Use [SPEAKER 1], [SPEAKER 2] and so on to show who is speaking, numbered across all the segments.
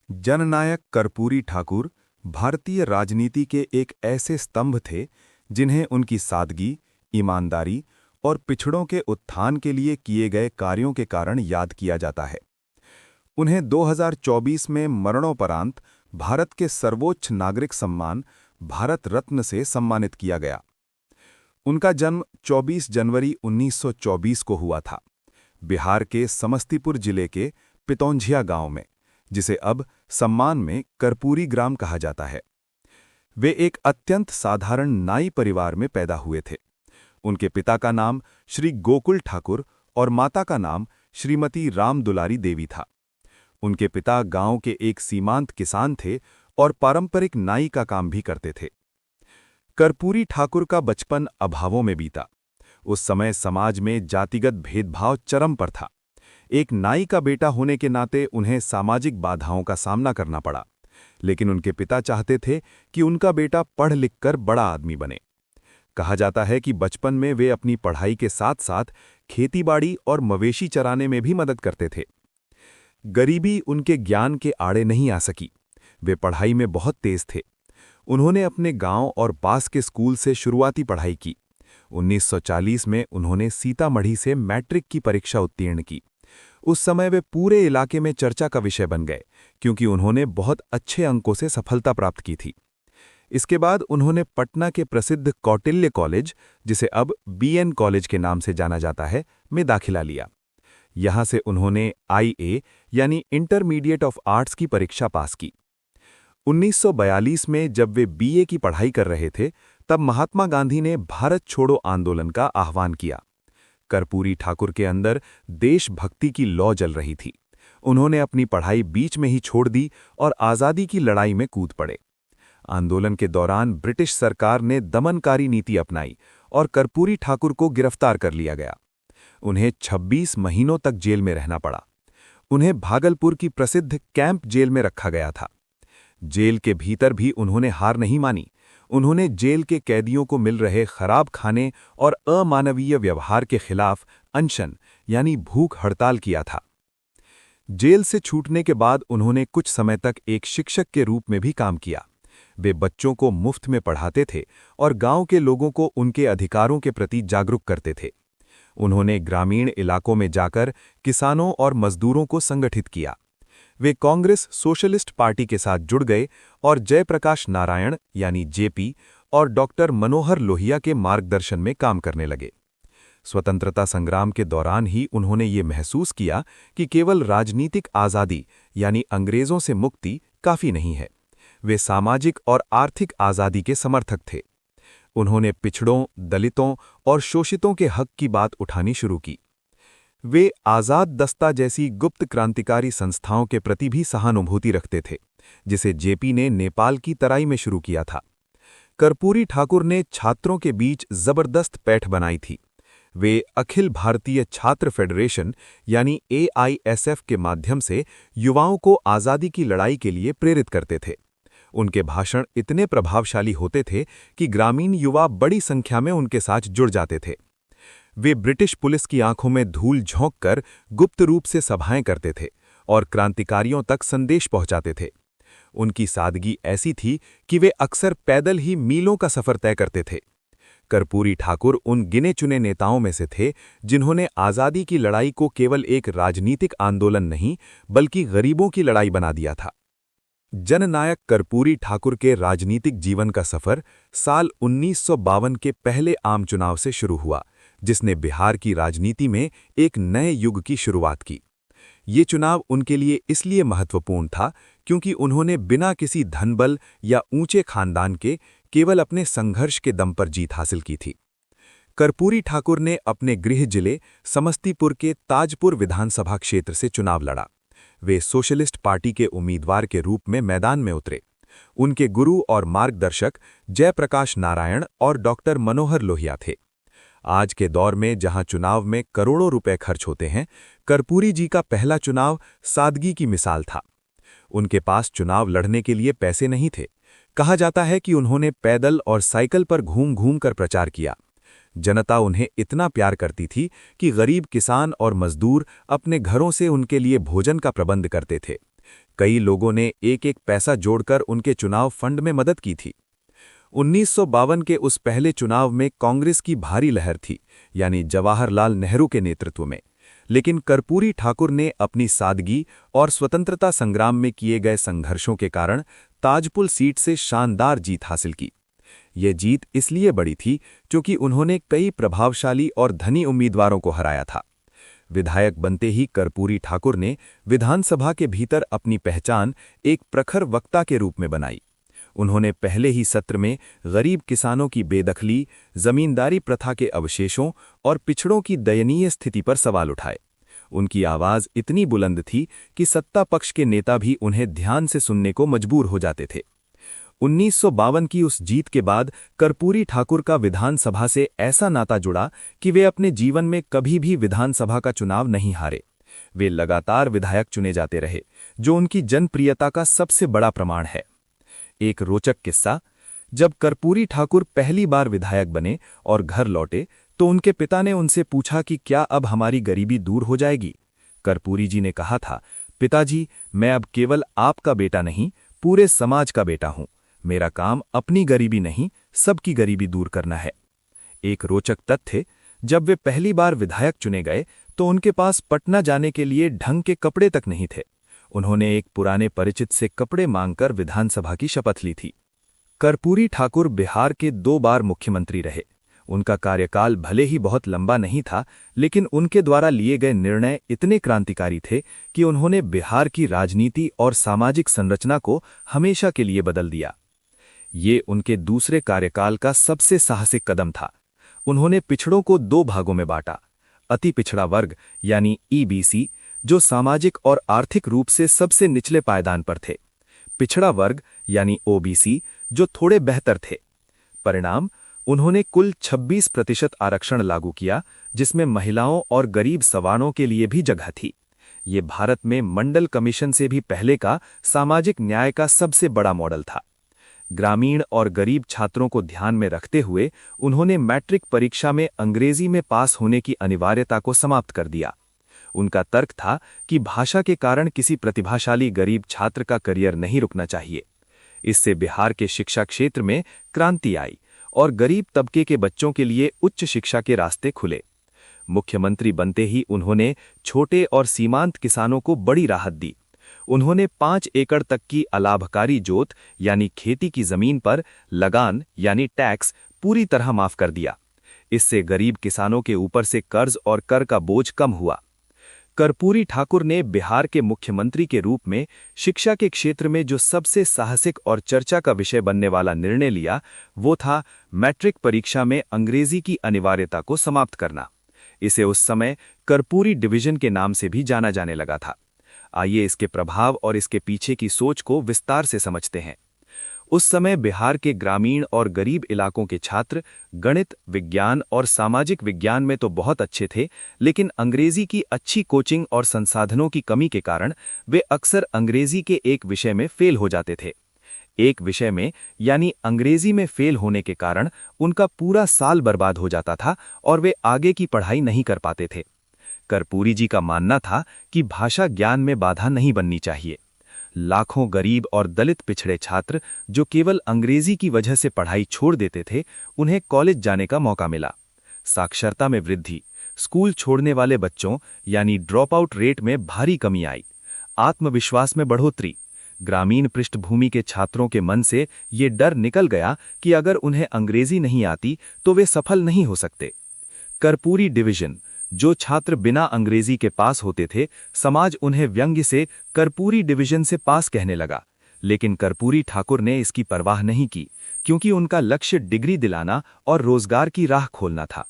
[SPEAKER 1] जननायक कर्पूरी ठाकुर भारतीय राजनीति के एक ऐसे स्तंभ थे जिन्हें उनकी सादगी, ईमानदारी और पिछड़ों के उत्थान के लिए किए गए कार्यों के कारण याद किया जाता है। उन्हें 2024 में मरणोपरांत भारत के सर्वोच्च नागरिक सम्मान भारत रत्न से सम्मानित किया गया। उनका जन्म 24 जनवरी 1924 को हुआ था, बिहार के समस्तीपुर जिले के पितौंझिया गांव में, जिसे अब सम्मान में कर्पूरी ग्राम कहा जाता है। वे एक अत्यंत साधारण नाई परिवार में पैदा हुए थे। उनके पिता का नाम श्री गोकुल ठाकुर और माता का नाम श्रीमती राम दुलारी देवी था। उनके पिता गांव के एक सीमांत किसान थे और पारंपरिक नाई का काम भी करते थे। कर्पूरी ठाकुर का बचपन अभावों में बीता। उस समय समाज में जातिगत भेदभाव चरम पर था। एक नाई का बेटा होने के नाते उन्हें सामाजिक बाधाओं का सामना करना पड़ा, लेकिन उनके पिता चाहते थे कि उनका बेटा पढ़ लिख कर बड़ा आदमी बने। कहा जाता है कि बचपन में वे अपनी पढ़ाई के साथ साथ खेतीबाड़ी और मवेशी चराने में भी मदद करते थे। गरीबी उनके ज्ञान के आड़े नहीं आ सकी। वे पढ़ाई में बहुत तेज थे। उन्होंने अपने गांव और पास के स्कूल से शुरुआती पढ़ाई की। 1940 में उन्होंने सीतामढ़ी से मैट्रिक की परीक्षा उत्तीर्ण की। उस समय वे पूरे इलाके में चर्चा का विषय बन गए, क्योंकि उन्होंने बहुत अच्छे अंकों से सफलता प्राप्त की थी। इसके बाद उन्होंने पटना के प्रसिद्ध कौटिल्य कॉलेज, जिसे अब बीएन कॉलेज के नाम से जाना जाता है, में दाखिला लिया। यहां से उन्होंने IA यानी इंटरमीडिएट ऑफ आर्ट्स की परीक्षा पास की। 1942 में जब वे BA की पढ़ाई कर रहे थे, तब महात्मा गांधी ने भारत छोड़ो आंदोलन का आह्वान किया। कर्पूरी ठाकुर के अंदर देशभक्ति की लौ जल रही थी। उन्होंने अपनी पढ़ाई बीच में ही छोड़ दी और आज़ादी की लड़ाई में कूद पड़े। आंदोलन के दौरान ब्रिटिश सरकार ने दमनकारी नीति अपनाई और कर्पूरी ठाकुर को गिरफ्तार कर लिया गया। उन्हें 26 महीनों तक जेल में रहना पड़ा। उन्हें भागलपुर की प्रसिद्ध कैंप जेल में रखा गया था। जेल के भीतर भी उन्होंने हार नहीं मानी। उन्होंने जेल के कैदियों को मिल रहे खराब खाने और अमानवीय व्यवहार के खिलाफ अनशन यानी भूख हड़ताल किया था। जेल से छूटने के बाद उन्होंने कुछ समय तक एक शिक्षक के रूप में भी काम किया। वे बच्चों को मुफ्त में पढ़ाते थे और गांव के लोगों को उनके अधिकारों के प्रति जागरूक करते थे। उन्होंने ग्रामीण इलाकों में जाकर किसानों और मजदूरों को संगठित किया। वे कांग्रेस सोशलिस्ट पार्टी के साथ जुड़ गए और जयप्रकाश नारायण यानी JP और डॉक्टर मनोहर लोहिया के मार्गदर्शन में काम करने लगे। स्वतंत्रता संग्राम के दौरान ही उन्होंने ये महसूस किया कि केवल राजनीतिक आज़ादी यानी अंग्रेज़ों से मुक्ति काफ़ी नहीं है। वे सामाजिक और आर्थिक आज़ादी के समर्थक थे। उन्होंने पिछड़ों, दलितों और शोषितों के हक की बात उठानी शुरू की। वे आज़ाद दस्ता जैसी गुप्त क्रांतिकारी संस्थाओं के प्रति भी सहानुभूति रखते थे, जिसे JP ने नेपाल की तराई में शुरू किया था। कर्पूरी ठाकुर ने छात्रों के बीच जबरदस्त पैठ बनाई थी। वे अखिल भारतीय छात्र फेडरेशन यानी AISF के माध्यम से युवाओं को आज़ादी की लड़ाई के लिए प्रेरित करते थे। उनके भाषण इतने प्रभावशाली होते थे कि ग्रामीण युवा बड़ी संख्या में उनके साथ जुड़ जाते थे। वे ब्रिटिश पुलिस की आंखों में धूल झोंककर गुप्त रूप से सभाएं करते थे और क्रांतिकारियों तक संदेश पहुंचाते थे। उनकी सादगी ऐसी थी कि वे अक्सर पैदल ही मीलों का सफर तय करते थे। कर्पूरी ठाकुर उन गिने चुने नेताओं में से थे जिन्होंने आज़ादी की लड़ाई को केवल एक राजनीतिक आंदोलन नहीं, बल्कि गरीबों की लड़ाई बना दिया था। जननायक कर्पूरी ठाकुर के राजनीतिक जीवन का सफर साल 1952 के पहले आम चुनाव से शुरू हुआ, जिसने बिहार की राजनीति में एक नए युग की शुरुआत की। ये चुनाव उनके लिए इसलिए महत्वपूर्ण था क्योंकि उन्होंने बिना किसी धनबल या ऊंचे खानदान के केवल अपने संघर्ष के दम पर जीत हासिल की थी। कर्पूरी ठाकुर ने अपने गृह जिले समस्तीपुर के ताजपुर विधानसभा क्षेत्र से चुनाव लड़ा। वे सोशलिस्ट पार्टी के उम्मीदवार के रूप में मैदान में उतरे। उनके गुरु और मार्गदर्शक जयप्रकाश नारायण और डॉक्टर मनोहर लोहिया थे। आज के दौर में जहां चुनाव में करोड़ों रुपए खर्च होते हैं, कर्पूरी जी का पहला चुनाव सादगी की मिसाल था। उनके पास चुनाव लड़ने के लिए पैसे नहीं थे। कहा जाता है कि उन्होंने पैदल और साइकिल पर घूम घूम कर प्रचार किया। जनता उन्हें इतना प्यार करती थी कि गरीब किसान और मजदूर अपने घरों से उनके लिए भोजन का प्रबंध करते थे। कई लोगों ने एक एक पैसा जोड़कर उनके चुनाव फंड में मदद की थी। 1952 के उस पहले चुनाव में कांग्रेस की भारी लहर थी, यानी जवाहरलाल नेहरू के नेतृत्व में। लेकिन कर्पूरी ठाकुर ने अपनी सादगी और स्वतंत्रता संग्राम में किए गए संघर्षों के कारण ताजपुर सीट से शानदार जीत हासिल की। ये जीत इसलिए बड़ी थी क्योंकि उन्होंने कई प्रभावशाली और धनी उम्मीदवारों को हराया था। विधायक बनते ही कर्पूरी ठाकुर ने विधानसभा के भीतर अपनी पहचान एक प्रखर वक्ता के रूप में बनाई। उन्होंने पहले ही सत्र में गरीब किसानों की बेदखली, जमींदारी प्रथा के अवशेषों और पिछड़ों की दयनीय स्थिति पर सवाल उठाए। उनकी आवाज इतनी बुलंद थी कि सत्ता पक्ष के नेता भी उन्हें ध्यान से सुनने को मजबूर हो जाते थे। 1952 की उस जीत के बाद कर्पूरी ठाकुर का विधानसभा से ऐसा नाता जुड़ा कि वे अपने जीवन में कभी भी विधानसभा का चुनाव नहीं हारे। वे लगातार विधायक चुने जाते रहे, जो उनकी जनप्रियता का सबसे बड़ा प्रमाण है। एक रोचक किस्सा, जब कर्पूरी ठाकुर पहली बार विधायक बने और घर लौटे तो उनके पिता ने उनसे पूछा कि क्या अब हमारी गरीबी दूर हो जाएगी। कर्पूरी जी ने कहा था, पिताजी, मैं अब केवल आपका बेटा नहीं, पूरे समाज का बेटा हूं। मेरा काम अपनी गरीबी नहीं, सबकी गरीबी दूर करना है। एक रोचक तथ्य, जब वे पहली बार विधायक चुने गए तो उनके पास पटना जाने के लिए ढंग के कपड़े तक नहीं थे। उन्होंने एक पुराने परिचित से कपड़े मांगकर विधानसभा की शपथ ली थी। कर्पूरी ठाकुर बिहार के 2 बार मुख्यमंत्री रहे। उनका कार्यकाल भले ही बहुत लंबा नहीं था, लेकिन उनके द्वारा लिए गए निर्णय इतने क्रांतिकारी थे कि उन्होंने बिहार की राजनीति और सामाजिक संरचना को हमेशा के लिए बदल दिया। ये उनके दूसरे कार्यकाल का सबसे साहसिक कदम था। उन्होंने पिछड़ों को 2 भागों में बांटा। अति पिछड़ा वर्ग यानी ईबीसी, जो सामाजिक और आर्थिक रूप से सबसे निचले पायदान पर थे। पिछड़ा वर्ग यानी ओबीसी, जो थोड़े बेहतर थे। परिणाम, उन्होंने कुल 26% आरक्षण लागू किया, जिसमें महिलाओं और गरीब सवर्णों के लिए भी जगह थी। ये भारत में मंडल कमीशन से भी पहले का सामाजिक न्याय का सबसे बड़ा मॉडल था। ग्रामीण और गरीब छात्रों को ध्यान में रखते हुए उन्होंने मैट्रिक परीक्षा में अंग्रेजी में पास होने की अनिवार्यता को समाप्त कर दिया। उनका तर्क था कि भाषा के कारण किसी प्रतिभाशाली गरीब छात्र का करियर नहीं रुकना चाहिए। इससे बिहार के शिक्षा क्षेत्र में क्रांति आई और गरीब तबके के बच्चों के लिए उच्च शिक्षा के रास्ते खुले। मुख्यमंत्री बनते ही उन्होंने छोटे और सीमांत किसानों को बड़ी राहत दी। उन्होंने 5 एकड़ तक की अलाभकारी जोत यानी खेती की जमीन पर लगान यानी टैक्स पूरी तरह माफ कर दिया। इससे गरीब किसानों के ऊपर से कर्ज और कर का बोझ कम हुआ। कर्पूरी ठाकुर ने बिहार के मुख्यमंत्री के रूप में शिक्षा के क्षेत्र में जो सबसे साहसिक और चर्चा का विषय बनने वाला निर्णय लिया, वो था मैट्रिक परीक्षा में अंग्रेजी की अनिवार्यता को समाप्त करना। इसे उस समय कर्पूरी डिवीजन के नाम से भी जाना जाने लगा था। आइए इसके प्रभाव और इसके पीछे की सोच को विस्तार से समझते हैं। उस समय बिहार के ग्रामीण और गरीब इलाकों के छात्र गणित, विज्ञान और सामाजिक विज्ञान में तो बहुत अच्छे थे, लेकिन अंग्रेजी की अच्छी कोचिंग और संसाधनों की कमी के कारण वे अक्सर अंग्रेजी के एक विषय में फेल हो जाते थे। एक विषय में यानी अंग्रेजी में फेल होने के कारण उनका पूरा साल बर्बाद हो जाता था और वे आगे की पढ़ाई नहीं कर पाते थे। कर्पूरी जी का मानना था कि भाषा ज्ञान में बाधा नहीं बननी चाहिए। लाखों गरीब और दलित पिछड़े छात्र जो केवल अंग्रेजी की वजह से पढ़ाई छोड़ देते थे, उन्हें कॉलेज जाने का मौका मिला। साक्षरता में वृद्धि, स्कूल छोड़ने वाले बच्चों यानी ड्रॉप आउट रेट में भारी कमी आई। आत्मविश्वास में बढ़ोतरी, ग्रामीण पृष्ठभूमि के छात्रों के मन से ये डर निकल गया कि अगर उन्हें अंग्रेजी नहीं आती तो वे सफल नहीं हो सकते। कर्पूरी डिवीजन, जो छात्र बिना अंग्रेजी के पास होते थे, समाज उन्हें व्यंग्य से कर्पूरी डिवीजन से पास कहने लगा। लेकिन कर्पूरी ठाकुर ने इसकी परवाह नहीं की, क्योंकि उनका लक्ष्य डिग्री दिलाना और रोजगार की राह खोलना था।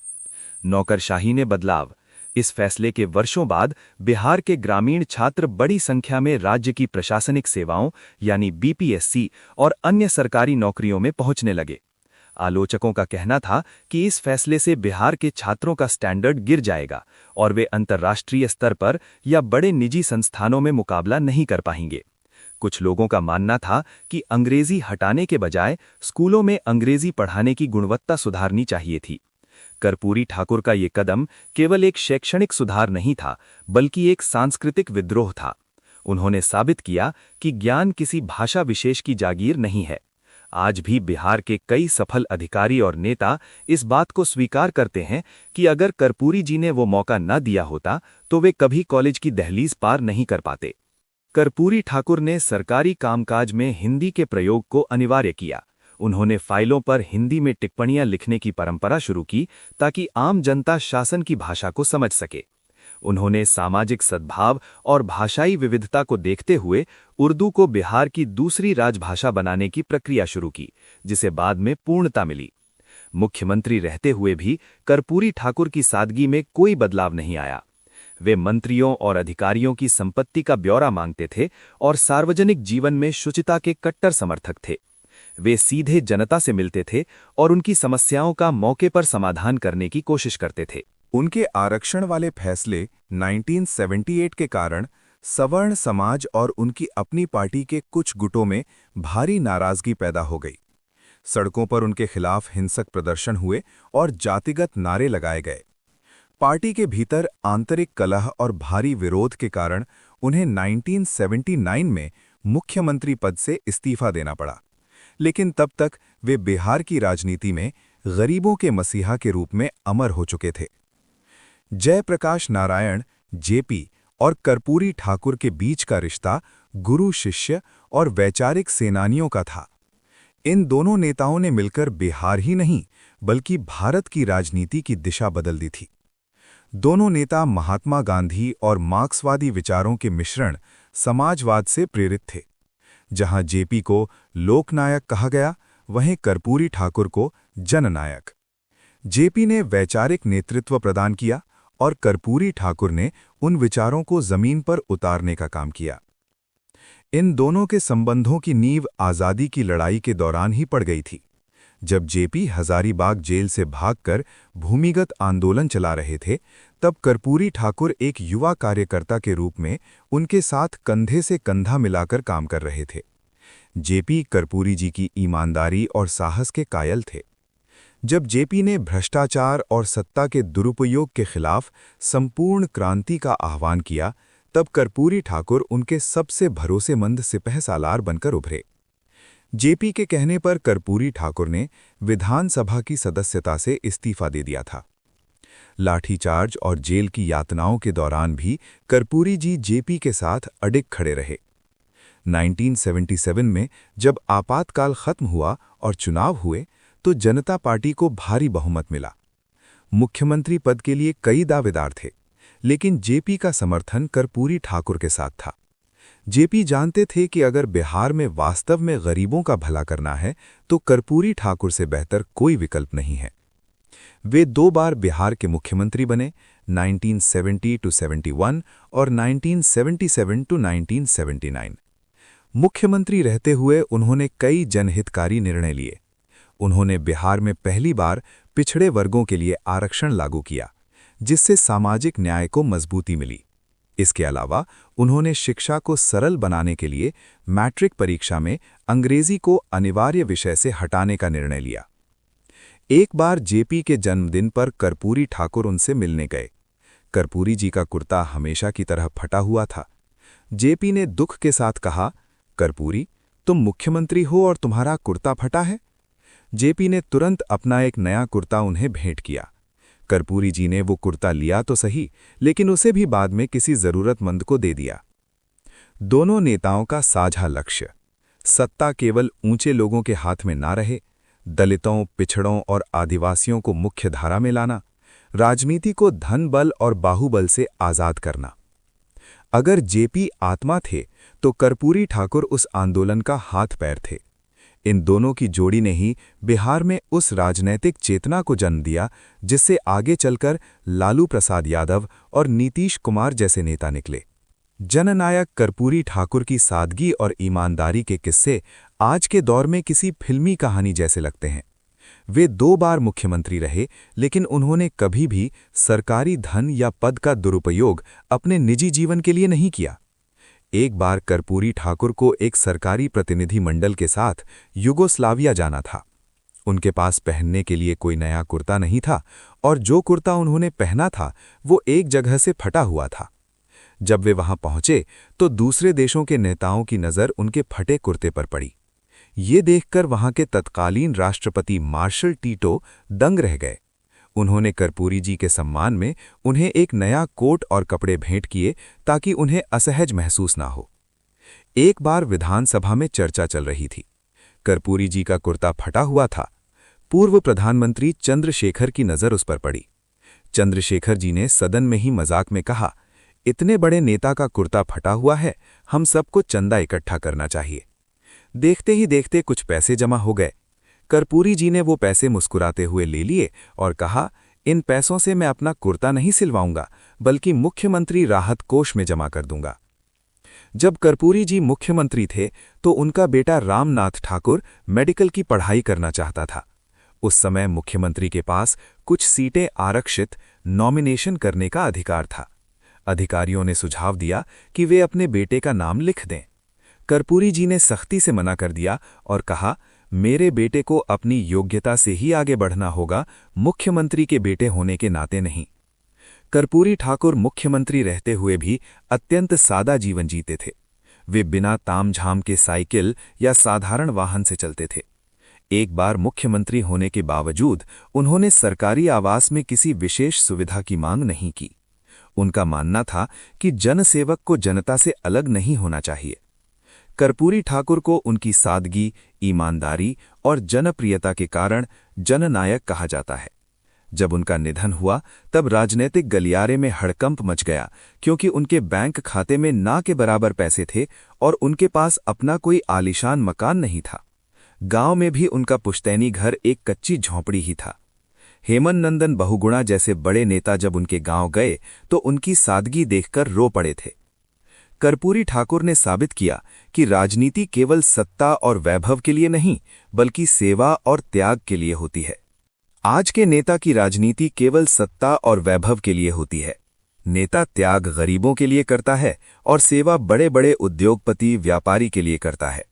[SPEAKER 1] नौकरशाही ने बदलाव। इस फैसले के वर्षों बाद बिहार के ग्रामीण छात्र बड़ी संख्या में राज्य की प्रशासनिक सेवाओं यानी बीपीएससी और अन्य सरकारी नौकरियों में पहुंचने लगे। आलोचकों का कहना था कि इस फैसले से बिहार के छात्रों का स्टैंडर्ड गिर जाएगा और वे अंतर्राष्ट्रीय स्तर पर या बड़े निजी संस्थानों में मुकाबला नहीं कर पाएंगे। कुछ लोगों का मानना था कि अंग्रेजी हटाने के बजाय स्कूलों में अंग्रेजी पढ़ाने की गुणवत्ता सुधारनी चाहिए थी। कर्पूरी ठाकुर का ये कदम केवल एक शैक्षणिक सुधार नहीं था, बल्कि एक सांस्कृतिक विद्रोह था।
[SPEAKER 2] उन्होंने साबित किया कि ज्ञान किसी भाषा विशेष की जागीर नहीं है। आज भी बिहार के कई सफल अधिकारी और नेता इस बात को स्वीकार करते हैं कि अगर कर्पूरी जी ने वो मौका न दिया होता तो वे कभी कॉलेज की दहलीज पार नहीं कर पाते। कर्पूरी ठाकुर ने सरकारी कामकाज में हिंदी के प्रयोग को अनिवार्य किया। उन्होंने फाइलों पर हिंदी में टिप्पणियां लिखने की परंपरा शुरू की ताकि आम जनता शासन की भाषा को समझ सके। उन्होंने सामाजिक सद्भाव और भाषाई विविधता को देखते हुए उर्दू को बिहार की दूसरी राजभाषा बनाने की प्रक्रिया शुरू की, जिसे बाद में पूर्णता मिली। मुख्यमंत्री रहते हुए भी कर्पूरी ठाकुर की सादगी में कोई बदलाव नहीं आया। वे मंत्रियों और अधिकारियों की संपत्ति का ब्यौरा मांगते थे और सार्वजनिक जीवन में शुचिता के कट्टर समर्थक थे। वे सीधे जनता से मिलते थे और उनकी समस्याओं का मौके पर समाधान करने की कोशिश करते थे।
[SPEAKER 1] उनके आरक्षण वाले फैसले 1978 के कारण सवर्ण समाज और उनकी अपनी पार्टी के कुछ गुटों में भारी नाराजगी पैदा हो गई। सड़कों पर उनके खिलाफ हिंसक प्रदर्शन हुए और जातिगत नारे लगाए गए। पार्टी के भीतर आंतरिक कलह और भारी विरोध के कारण उन्हें 1979 में मुख्यमंत्री पद से इस्तीफा देना पड़ा, लेकिन तब तक वे बिहार की राजनीति में गरीबों के मसीहा के रूप में अमर हो चुके थे। जयप्रकाश नारायण जेपी और कर्पूरी ठाकुर के बीच का रिश्ता गुरु शिष्य और वैचारिक सेनानियों का था। इन दोनों नेताओं ने मिलकर बिहार ही नहीं बल्कि भारत की राजनीति की दिशा बदल दी थी। दोनों नेता महात्मा गांधी और मार्क्सवादी विचारों के मिश्रण समाजवाद से प्रेरित थे। जहां जेपी को लोकनायक कहा गया, वहीं कर्पूरी ठाकुर को जननायक। जेपी ने वैचारिक नेतृत्व प्रदान किया और कर्पूरी ठाकुर ने उन विचारों को जमीन पर उतारने का काम किया। इन दोनों के संबंधों की नींव आज़ादी की लड़ाई के दौरान ही पड़ गई थी। जब जेपी हजारीबाग जेल से भागकर भूमिगत आंदोलन चला रहे थे, तब कर्पूरी ठाकुर एक युवा कार्यकर्ता के रूप में उनके साथ कंधे से कंधा मिलाकर काम कर रहे थे। जेपी कर्पूरी जी की ईमानदारी और साहस के कायल थे। जब जेपी ने भ्रष्टाचार और सत्ता के दुरुपयोग के खिलाफ संपूर्ण क्रांति का आह्वान किया, तब कर्पूरी ठाकुर उनके सबसे भरोसेमंद सिपहसालार बनकर उभरे। जेपी के कहने पर कर्पूरी ठाकुर ने विधानसभा की सदस्यता से इस्तीफा दे दिया था। लाठीचार्ज और जेल की यातनाओं के दौरान भी कर्पूरी जी जेपी के साथ अडिग खड़े रहे। 1977 में जब आपातकाल खत्म हुआ और चुनाव हुए, तो जनता पार्टी को भारी बहुमत मिला। मुख्यमंत्री पद के लिए कई दावेदार थे, लेकिन जेपी का समर्थन कर्पूरी ठाकुर के साथ था। जेपी जानते थे कि अगर बिहार में वास्तव में गरीबों का भला करना है, तो कर्पूरी ठाकुर से बेहतर कोई विकल्प नहीं है। वे 2 बार बिहार के मुख्यमंत्री बने, 1970-71 और 1977-1979। मुख्यमंत्री रहते हुए उन्होंने कई जनहितकारी निर्णय लिए। उन्होंने बिहार में पहली बार पिछड़े वर्गों के लिए आरक्षण लागू किया, जिससे सामाजिक न्याय को मजबूती मिली। इसके अलावा उन्होंने शिक्षा को सरल बनाने के लिए मैट्रिक परीक्षा में अंग्रेजी को अनिवार्य विषय से हटाने का निर्णय लिया। एक बार जेपी के जन्मदिन पर कर्पूरी ठाकुर उनसे मिलने गए। कर्पूरी जी का कुर्ता हमेशा की तरह फटा हुआ था। जेपी ने दुख के साथ कहा, कर्पूरी, तुम मुख्यमंत्री हो और तुम्हारा कुर्ता फटा है? जेपी ने तुरंत अपना एक नया कुर्ता उन्हें भेंट किया। कर्पूरी जी ने वो कुर्ता लिया तो सही, लेकिन उसे भी बाद में किसी जरूरतमंद को दे दिया। दोनों नेताओं का साझा लक्ष्य, सत्ता केवल ऊंचे लोगों के हाथ में ना रहे, दलितों, पिछड़ों और आदिवासियों को मुख्य धारा में लाना, राजनीति को धन बल और बाहुबल से आजाद करना। अगर जेपी आत्मा थे, तो कर्पूरी ठाकुर उस आंदोलन का हाथ पैर थे। इन दोनों की जोड़ी ने ही बिहार में उस राजनैतिक चेतना को जन्म दिया, जिससे आगे चलकर लालू प्रसाद यादव और नीतीश कुमार जैसे नेता निकले। जननायक कर्पूरी ठाकुर की सादगी और ईमानदारी के किस्से आज के दौर में किसी फिल्मी कहानी जैसे लगते हैं। वे 2 बार मुख्यमंत्री रहे, लेकिन उन्होंने कभी भी सरकारी धन या पद का दुरुपयोग अपने निजी जीवन के लिए नहीं किया। एक बार कर्पूरी ठाकुर को एक सरकारी प्रतिनिधि मंडल के साथ युगोस्लाविया जाना था। उनके पास पहनने के लिए कोई नया कुर्ता नहीं था और जो कुर्ता उन्होंने पहना था वो एक जगह से फटा हुआ था। जब वे वहां पहुंचे तो दूसरे देशों के नेताओं की नज़र उनके फटे कुर्ते पर पड़ी। ये देखकर वहां के तत्कालीन राष्ट्रपति मार्शल टीटो दंग रह गए। उन्होंने कर्पूरी जी के सम्मान में उन्हें एक नया कोट और कपड़े भेंट किए ताकि उन्हें असहज महसूस ना हो। एक बार विधानसभा में चर्चा चल रही थी। कर्पूरी जी का कुर्ता फटा हुआ था। पूर्व प्रधानमंत्री चंद्रशेखर की नज़र उस पर पड़ी। चंद्रशेखर जी ने सदन में ही मजाक में कहा, इतने बड़े नेता का कुर्ता फटा हुआ है, हम सबको चंदा इकट्ठा करना चाहिए। देखते ही देखते कुछ पैसे जमा हो गए। कर्पूरी जी ने वो पैसे मुस्कुराते हुए ले लिए और कहा, इन पैसों से मैं अपना कुर्ता नहीं सिलवाऊंगा, बल्कि मुख्यमंत्री राहत कोष में जमा कर दूंगा। जब कर्पूरी जी मुख्यमंत्री थे तो उनका बेटा रामनाथ ठाकुर मेडिकल की पढ़ाई करना चाहता था। उस समय मुख्यमंत्री के पास कुछ सीटें आरक्षित नॉमिनेशन करने का अधिकार था। अधिकारियों ने सुझाव दिया कि वे अपने बेटे का नाम लिख दें। कर्पूरी जी ने सख्ती से मना कर दिया और कहा, मेरे बेटे को अपनी योग्यता से ही आगे बढ़ना होगा, मुख्यमंत्री के बेटे होने के नाते नहीं। कर्पूरी ठाकुर मुख्यमंत्री रहते हुए भी अत्यंत सादा जीवन जीते थे। वे बिना तामझाम के साइकिल या साधारण वाहन से चलते थे। एक बार मुख्यमंत्री होने के बावजूद उन्होंने सरकारी आवास में किसी विशेष सुविधा की मांग नहीं की। उनका मानना था कि जनसेवक को जनता से अलग नहीं होना चाहिए। कर्पूरी ठाकुर को उनकी सादगी, ईमानदारी और जनप्रियता के कारण जननायक कहा जाता है। जब उनका निधन हुआ तब राजनीतिक गलियारे में हड़कंप मच गया, क्योंकि उनके बैंक खाते में ना के बराबर पैसे थे और उनके पास अपना कोई आलीशान मकान नहीं था। गांव में भी उनका पुश्तैनी घर एक कच्ची झोंपड़ी ही था। हेमंत नंदन बहुगुणा जैसे बड़े नेता जब उनके गांव गए तो उनकी सादगी देखकर रो पड़े थे। कर्पूरी ठाकुर ने साबित किया कि राजनीति केवल सत्ता और वैभव के लिए नहीं, बल्कि सेवा और त्याग के लिए होती है। आज के नेता की राजनीति केवल सत्ता और वैभव के लिए होती है। नेता त्याग गरीबों के लिए करता है और सेवा बड़े बड़े उद्योगपति, व्यापारी के लिए करता है।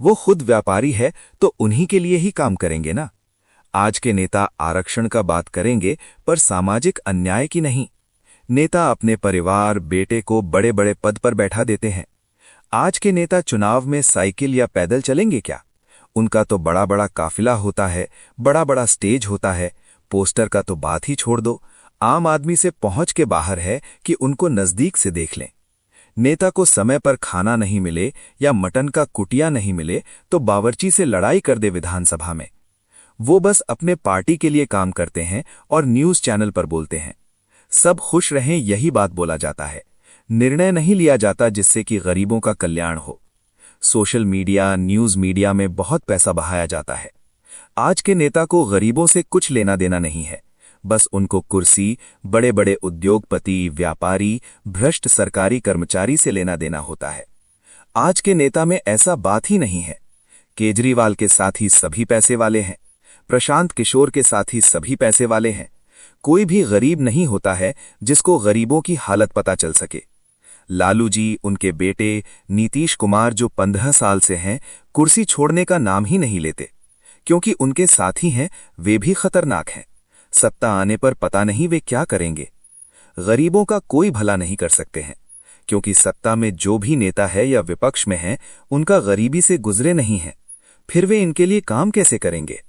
[SPEAKER 1] वो खुद व्यापारी है तो उन्हीं के लिए ही काम करेंगे ना। आज के नेता आरक्षण का बात करेंगे पर सामाजिक अन्याय की नहीं। नेता अपने परिवार, बेटे को बड़े बड़े पद पर बैठा देते हैं। आज के नेता चुनाव में साइकिल या पैदल चलेंगे क्या? उनका तो बड़ा बड़ा काफिला होता है, बड़ा बड़ा स्टेज होता है। पोस्टर का तो बात ही छोड़ दो, आम आदमी से पहुंच के बाहर है कि उनको नजदीक से देख लें। नेता को समय पर खाना नहीं मिले या मटन का कुटिया नहीं मिले तो बावर्ची से लड़ाई कर दे विधानसभा में। वो बस अपने पार्टी के लिए काम करते हैं और न्यूज चैनल पर बोलते हैं। सब खुश रहें, यही बात बोला जाता है। निर्णय नहीं लिया जाता जिससे कि गरीबों का कल्याण हो। सोशल मीडिया, न्यूज मीडिया में बहुत पैसा बहाया जाता है। आज के नेता को गरीबों से कुछ लेना देना नहीं है। बस उनको कुर्सी, बड़े बड़े उद्योगपति, व्यापारी, भ्रष्ट सरकारी कर्मचारी से लेना देना होता है। आज के नेता में ऐसा बात ही नहीं है। केजरीवाल के साथ ही सभी पैसे वाले हैं, प्रशांत किशोर के साथ ही सभी पैसे वाले हैं। कोई भी गरीब नहीं होता है जिसको गरीबों की हालत पता चल सके। लालू जी, उनके बेटे नीतीश कुमार जो 15 साल से हैं, कुर्सी छोड़ने का नाम ही नहीं लेते, क्योंकि उनके साथी हैं, वे भी खतरनाक हैं। सत्ता आने पर पता नहीं वे क्या करेंगे। गरीबों का कोई भला नहीं कर सकते हैं, क्योंकि सत्ता में जो भी नेता है या विपक्ष में है, उनका गरीबी से गुजरे नहीं है। फिर वे इनके लिए काम कैसे करेंगे?